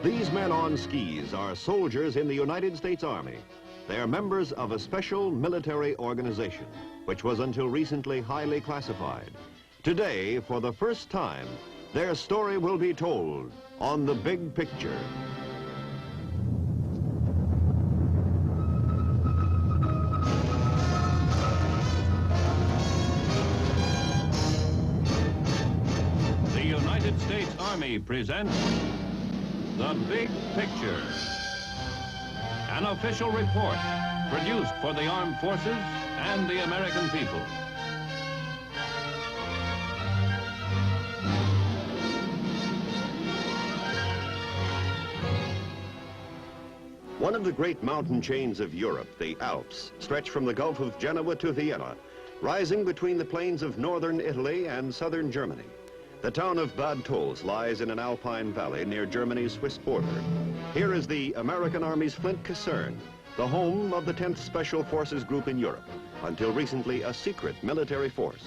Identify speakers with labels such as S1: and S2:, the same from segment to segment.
S1: These men on skis are soldiers in the United States Army. They are members of a special military organization, which was until recently highly classified. Today, for the first time, their story will be told on The Big Picture. The United States Army presents The Big Picture, an official report produced for the armed forces and the American people. One of the great mountain chains of Europe, the Alps, stretch from the Gulf of Genoa to Vienna, rising between the plains of northern Italy and southern Germany. The town of Bad Tolz lies in an alpine valley near Germany's Swiss border. Here is the American Army's Flint Caserne, the home of the 10th Special Forces Group in Europe, until recently a secret military force.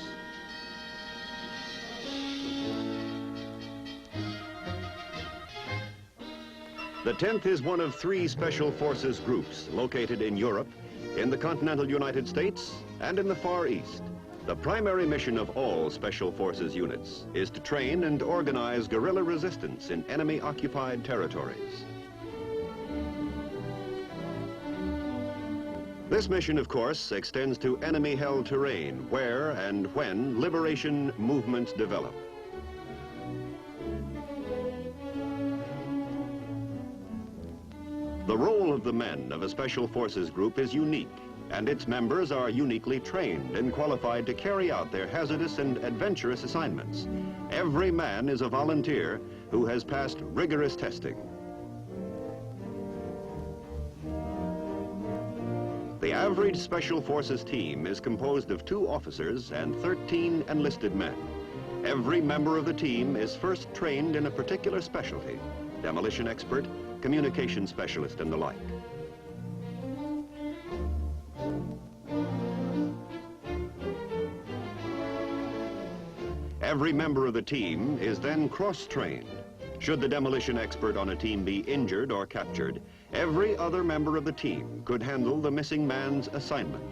S1: The 10th is one of 3 Special Forces groups located in Europe, in the continental United States, and in the Far East. The primary mission of all Special Forces units is to train and organize guerrilla resistance in enemy-occupied territories. This mission, of course, extends to enemy-held terrain where and when liberation movements develop. The role of the men of a Special Forces group is unique, and its members are uniquely trained and qualified to carry out their hazardous and adventurous assignments. Every man is a volunteer who has passed rigorous testing. The average Special Forces team is composed of 2 officers and 13 enlisted men. Every member of the team is first trained in a particular specialty: demolition expert, communication specialist, and the like. Every member of the team is then cross-trained. Should the demolition expert on a team be injured or captured, every other member of the team could handle the missing man's assignment.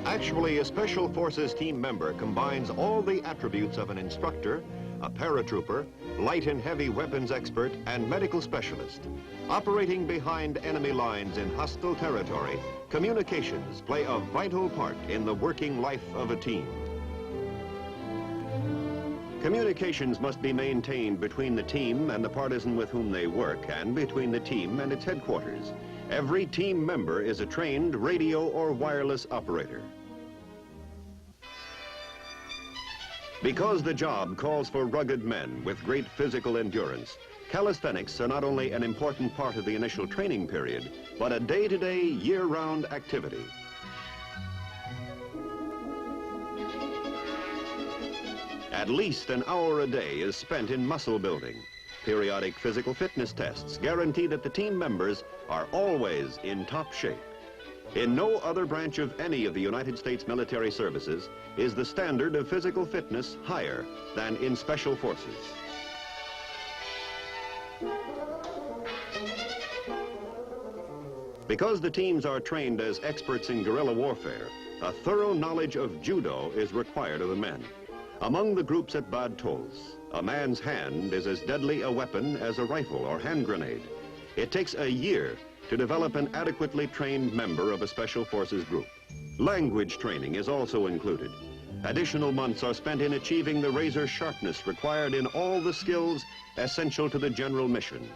S1: Actually, a Special Forces team member combines all the attributes of an instructor, a paratrooper, light and heavy weapons expert, and medical specialist. Operating behind enemy lines in hostile territory, communications play a vital part in the working life of a team. Communications must be maintained between the team and the partisan with whom they work, and between the team and its headquarters. Every team member is a trained radio or wireless operator. Because the job calls for rugged men with great physical endurance, calisthenics are not only an important part of the initial training period, but a day-to-day, year-round activity. At least an hour a day is spent in muscle building. Periodic physical fitness tests guarantee that the team members are always in top shape. In no other branch of any of the United States military services is the standard of physical fitness higher than in Special Forces. Because the teams are trained as experts in guerrilla warfare, a thorough knowledge of judo is required of the men. Among the groups at Bad Tolz, a man's hand is as deadly a weapon as a rifle or hand grenade. It takes a year to develop an adequately trained member of a Special Forces group. Language training is also included. Additional months are spent in achieving the razor sharpness required in all the skills essential to the general mission.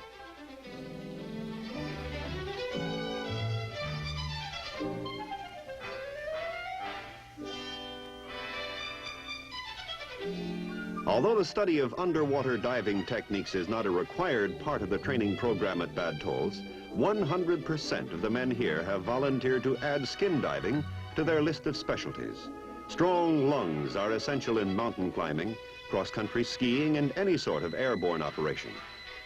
S1: Although the study of underwater diving techniques is not a required part of the training program at Bad Tolz, 100% of the men here have volunteered to add skin diving to their list of specialties. Strong lungs are essential in mountain climbing, cross-country skiing, and any sort of airborne operation.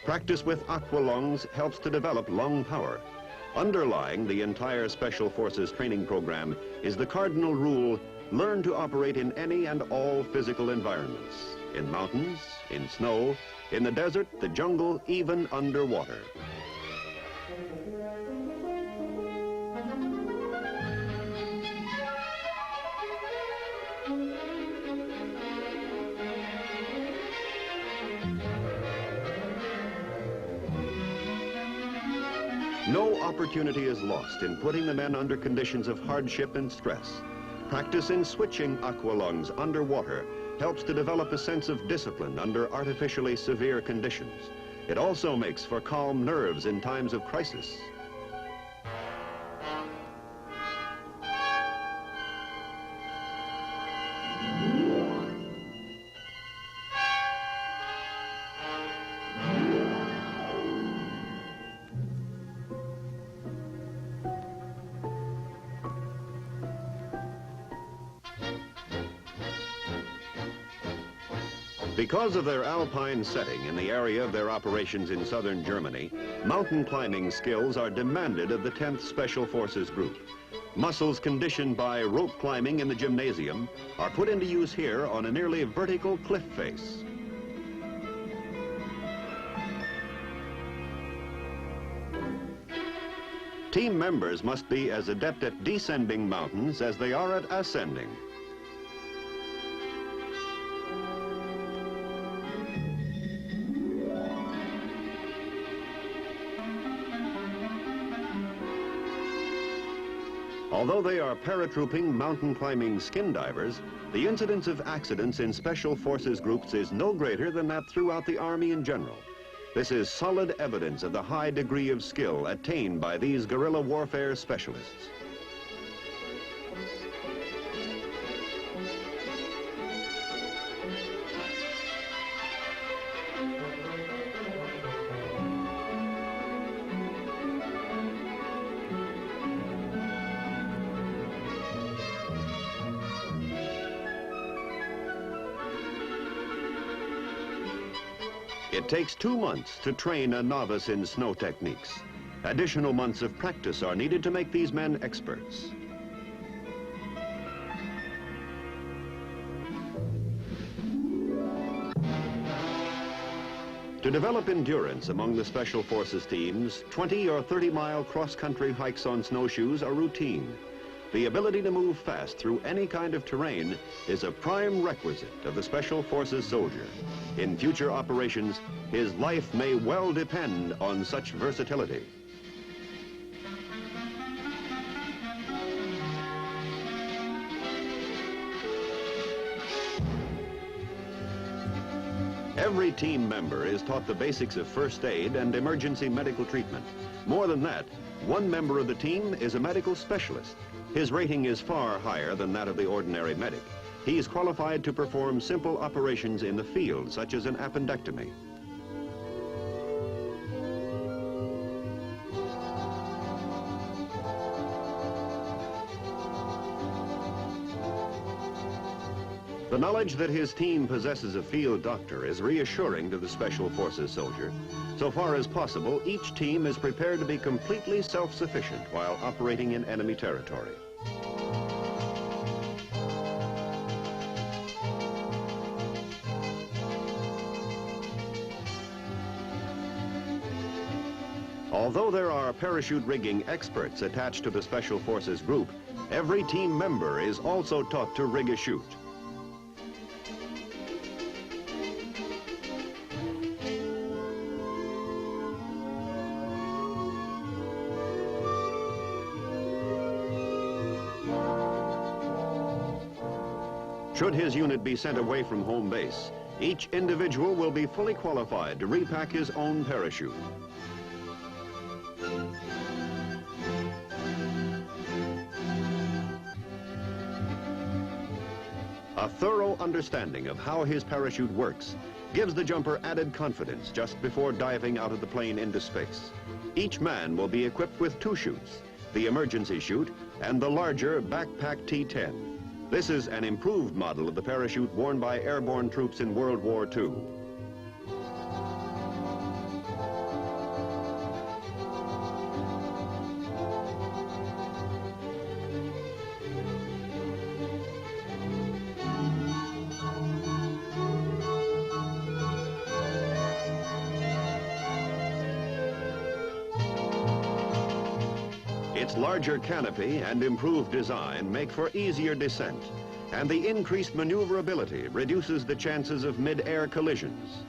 S1: Practice with aqua lungs helps to develop lung power. Underlying the entire Special Forces training program is the cardinal rule, learn to operate in any and all physical environments, in mountains, in snow, in the desert, the jungle, even underwater. No opportunity is lost in putting the men under conditions of hardship and stress. Practice in switching aqualungs underwater helps to develop a sense of discipline under artificially severe conditions. It also makes for calm nerves in times of crisis. Because of their alpine setting in the area of their operations in southern Germany, mountain climbing skills are demanded of the 10th Special Forces Group. Muscles conditioned by rope climbing in the gymnasium are put into use here on a nearly vertical cliff face. Team members must be as adept at descending mountains as they are at ascending. Although they are paratrooping mountain climbing skin divers, the incidence of accidents in Special Forces groups is no greater than that throughout the Army in general. This is solid evidence of the high degree of skill attained by these guerrilla warfare specialists. It takes 2 months to train a novice in snow techniques. Additional months of practice are needed to make these men experts. To develop endurance among the Special Forces teams, 20 or 30-mile cross-country hikes on snowshoes are routine. The ability to move fast through any kind of terrain is a prime requisite of the Special Forces soldier. In future operations, his life may well depend on such versatility. Every team member is taught the basics of first aid and emergency medical treatment. More than that, one member of the team is a medical specialist. His rating is far higher than that of the ordinary medic. He's qualified to perform simple operations in the field, such as an appendectomy. The knowledge that his team possesses a field doctor is reassuring to the Special Forces soldier. So far as possible, each team is prepared to be completely self-sufficient while operating in enemy territory. Although there are parachute rigging experts attached to the Special Forces group, every team member is also taught to rig a chute. Should his unit be sent away from home base, each individual will be fully qualified to repack his own parachute. A thorough understanding of how his parachute works gives the jumper added confidence just before diving out of the plane into space. Each man will be equipped with 2 chutes, the emergency chute and the larger backpack T-10. This is an improved model of the parachute worn by airborne troops in World War II. Its larger canopy and improved design make for easier descent, and the increased maneuverability reduces the chances of mid-air collisions.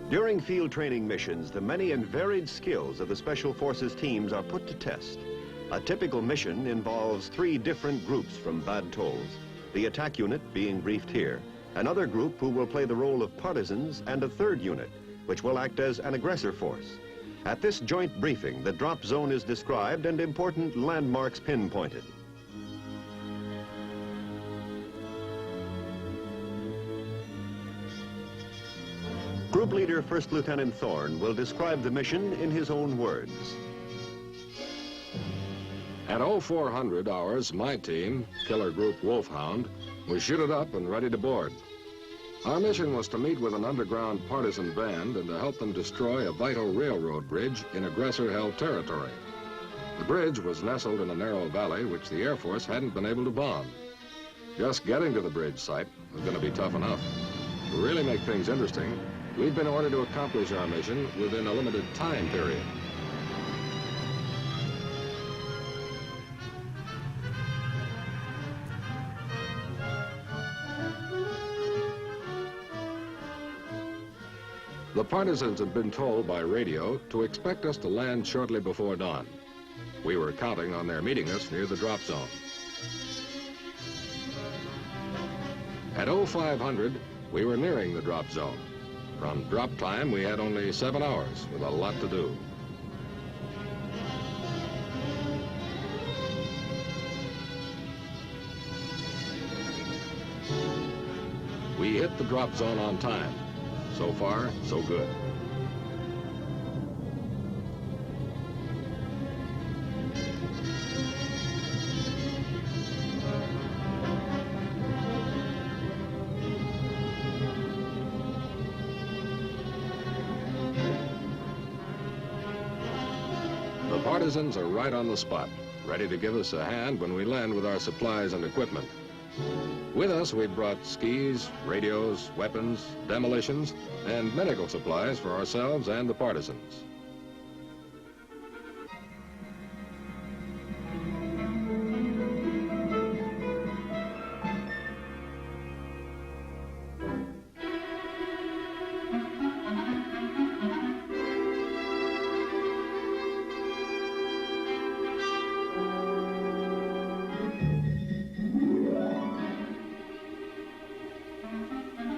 S1: During field training missions, the many and varied skills of the Special Forces teams are put to test. A typical mission involves 3 different groups from Bad Tolls, the attack unit being briefed here, another group who will play the role of partisans, and a 3rd unit, which will act as an aggressor force. At this joint briefing, the drop zone is described and important landmarks pinpointed. Group leader First Lieutenant Thorne will describe the mission in his own words.
S2: At 0400 hours, my team, Killer Group Wolfhound, was shooted up and ready to board. Our mission was to meet with an underground partisan band and to help them destroy a vital railroad bridge in aggressor-held territory. The bridge was nestled in a narrow valley which the Air Force hadn't been able to bomb. Just getting to the bridge site was going to be tough enough. To really make things interesting, we've been ordered to accomplish our mission within a limited time period. The partisans had been told by radio to expect us to land shortly before dawn. We were counting on their meeting us near the drop zone. At 0500, we were nearing the drop zone. From drop time, we had only 7 hours with a lot to do. We hit the drop zone on time. So far, so good. The partisans are right on the spot, ready to give us a hand when we land with our supplies and equipment. With us, we brought skis, radios, weapons, demolitions, and medical supplies for ourselves and the partisans.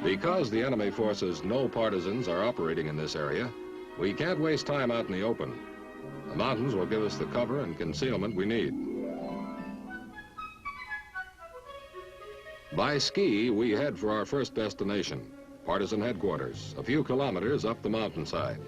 S2: Because the enemy forces no partisans are operating in this area, we can't waste time out in the open. The mountains will give us the cover and concealment we need. By ski, we head for our first destination, partisan headquarters, a few kilometers up the mountainside.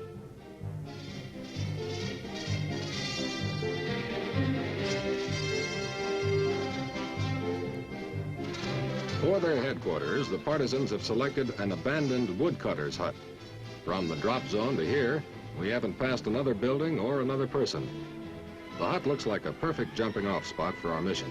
S2: For their headquarters, the partisans have selected an abandoned woodcutter's hut. From the drop zone to here, we haven't passed another building or another person. The hut looks like a perfect jumping-off spot for our mission.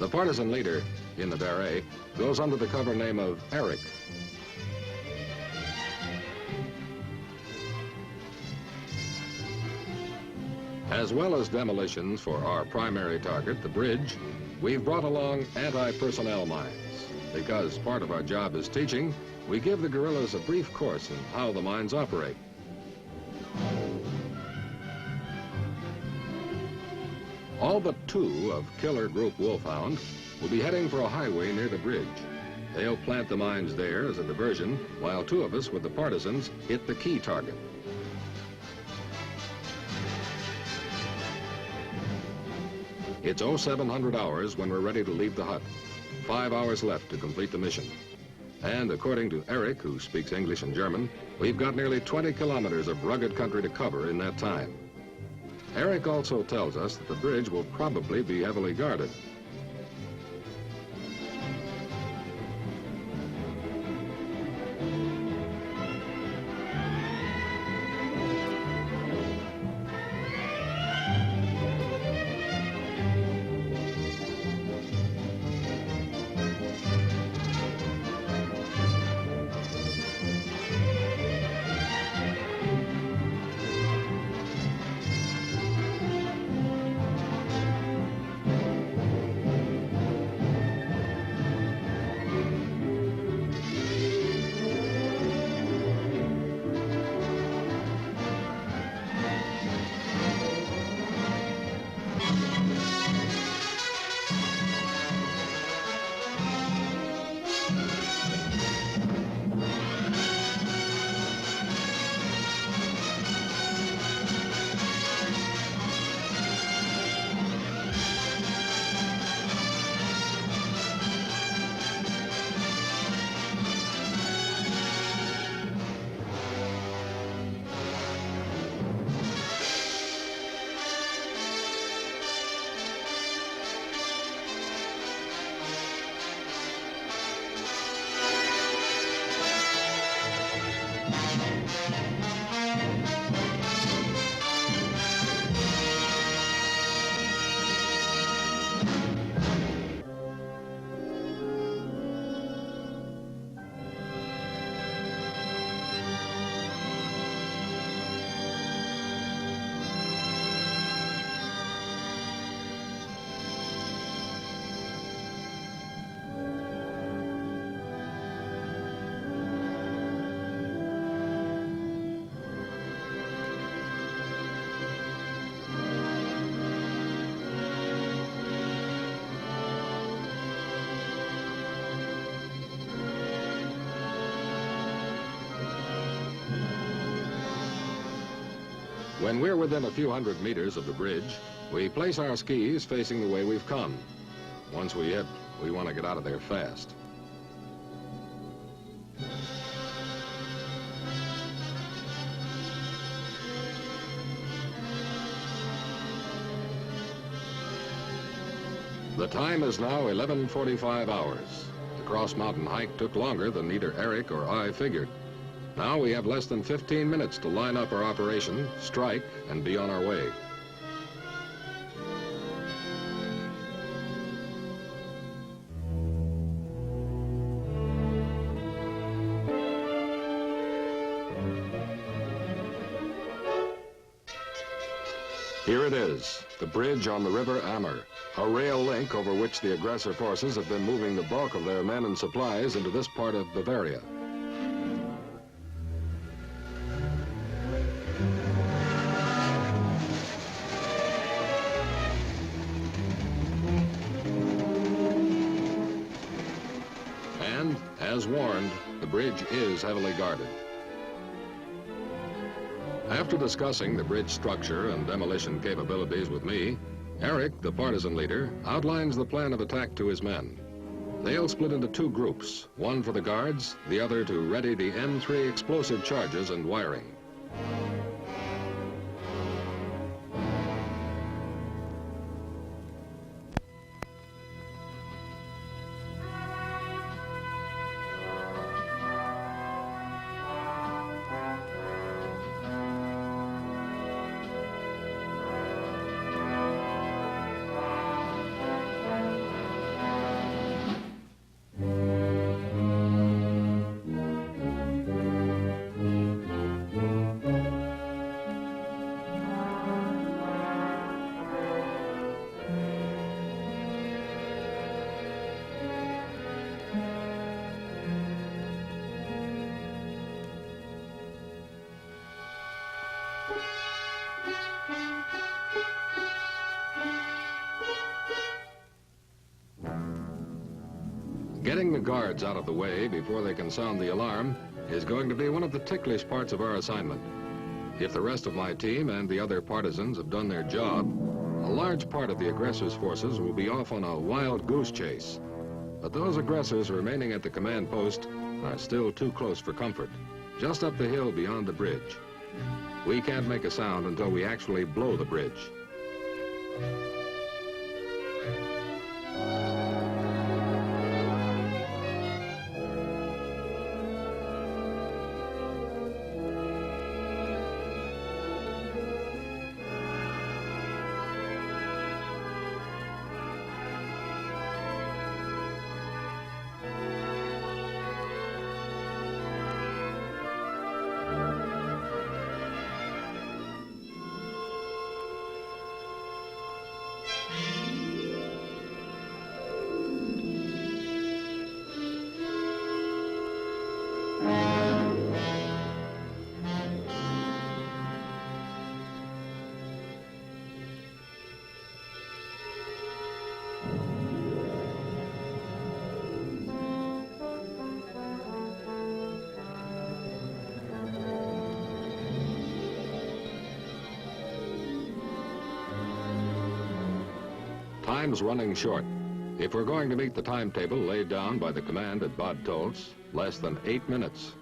S2: The partisan leader in the beret goes under the cover name of Eric. As well as demolitions for our primary target, the bridge, we've brought along anti-personnel mines. Because part of our job is teaching, we give the guerrillas a brief course in how the mines operate. All but 2 of Killer Group Wolfhound will be heading for a highway near the bridge. They'll plant the mines there as a diversion, while 2 of us with the partisans hit the key target. It's 0700 hours when we're ready to leave the hut. 5 hours left to complete the mission. And according to Eric, who speaks English and German, we've got nearly 20 kilometers of rugged country to cover in that time. Eric also tells us that the bridge will probably be heavily guarded. When we're within a few hundred meters of the bridge, we place our skis facing the way we've come. Once we hit, we want to get out of there fast. The time is now 11:45 hours. The cross-mountain hike took longer than either Eric or I figured. Now we have less than 15 minutes to line up our operation, strike, and be on our way. Here it is, the bridge on the River Ammer, a rail link over which the aggressor forces have been moving the bulk of their men and supplies into this part of Bavaria. And, as warned, the bridge is heavily guarded. After discussing the bridge structure and demolition capabilities with me, Eric, the partisan leader, outlines the plan of attack to his men. They'll split into two groups, one for the guards, the other to ready the M3 explosive charges and wiring. Getting the guards out of the way before they can sound the alarm is going to be one of the ticklish parts of our assignment. If the rest of my team and the other partisans have done their job, a large part of the aggressors' forces will be off on a wild goose chase. But those aggressors remaining at the command post are still too close for comfort, just up the hill beyond the bridge. We can't make a sound until we actually blow the bridge. Time's running short. If we're going to meet the timetable laid down by the command at Bad Tolz, less than 8 minutes.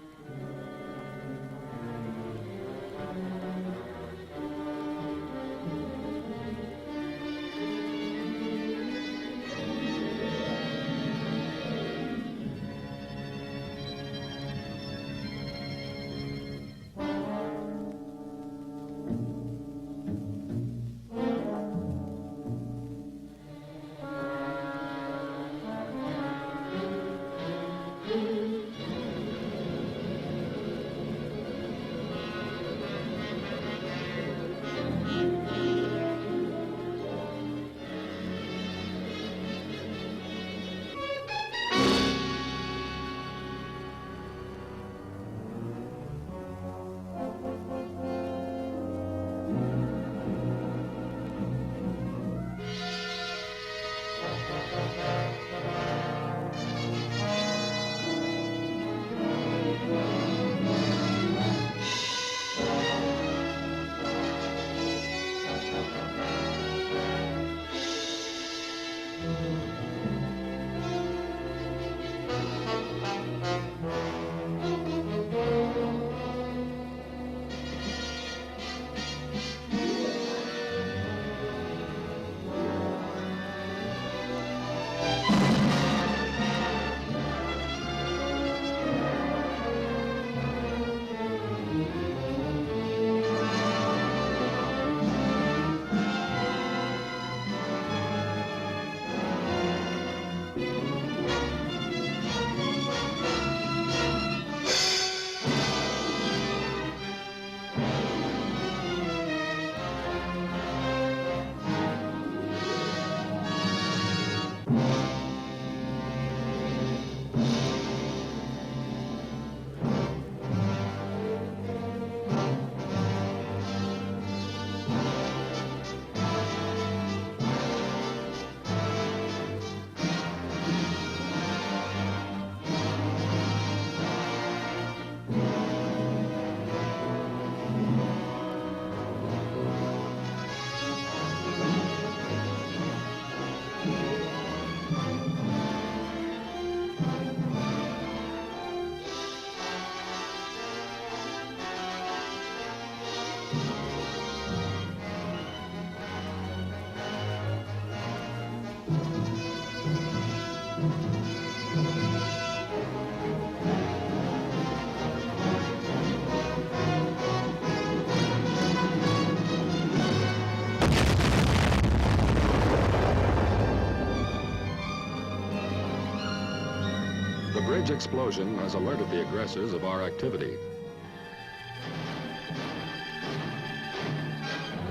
S2: The bridge explosion has alerted the aggressors of our activity.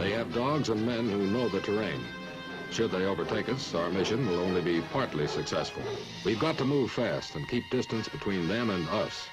S2: They have dogs and men who know the terrain. Should they overtake us, our mission will only be partly successful. We've got to move fast and keep distance between them and us.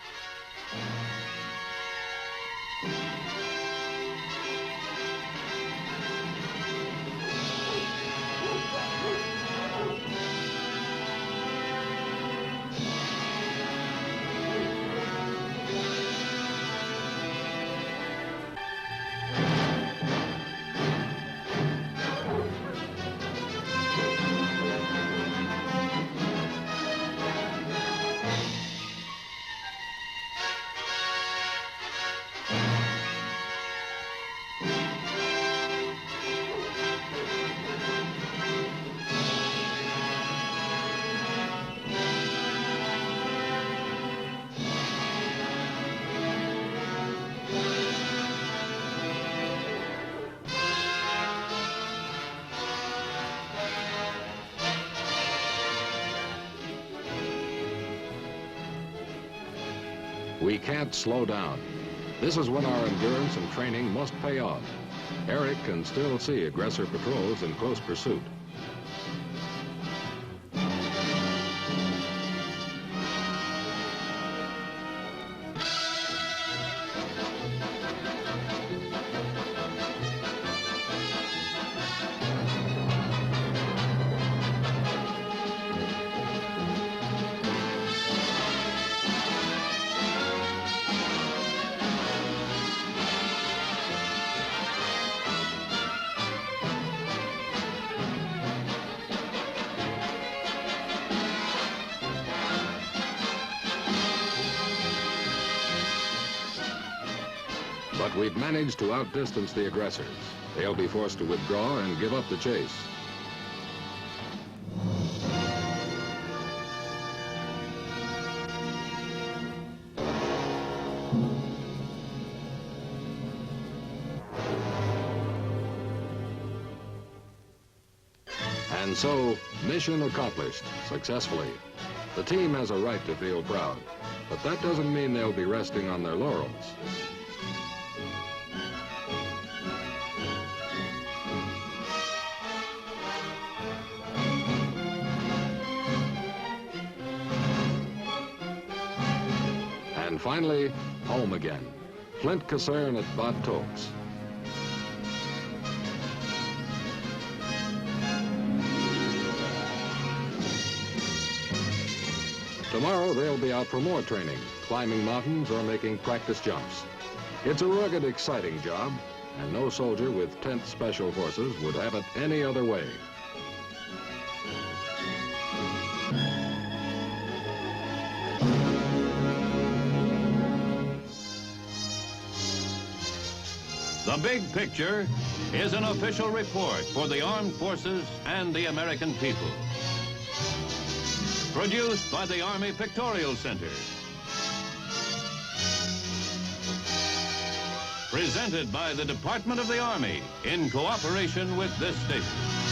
S2: We can't slow down. This is when our endurance and training must pay off. Eric can still see aggressor patrols in close pursuit. But we've managed to outdistance the aggressors. They'll be forced to withdraw and give up the chase. And so, mission accomplished successfully. The team has a right to feel proud, but that doesn't mean they'll be resting on their laurels. And finally, home again. Flint Caserne at Bad Tolz. Tomorrow, they'll be out for more training, climbing mountains or making practice jumps. It's a rugged, exciting job, and no soldier with 10th Special Forces would have it any other way.
S3: The Big Picture is an official report for the armed forces and the American people. Produced by the Army Pictorial Center. Presented by the Department of the Army in cooperation with this station.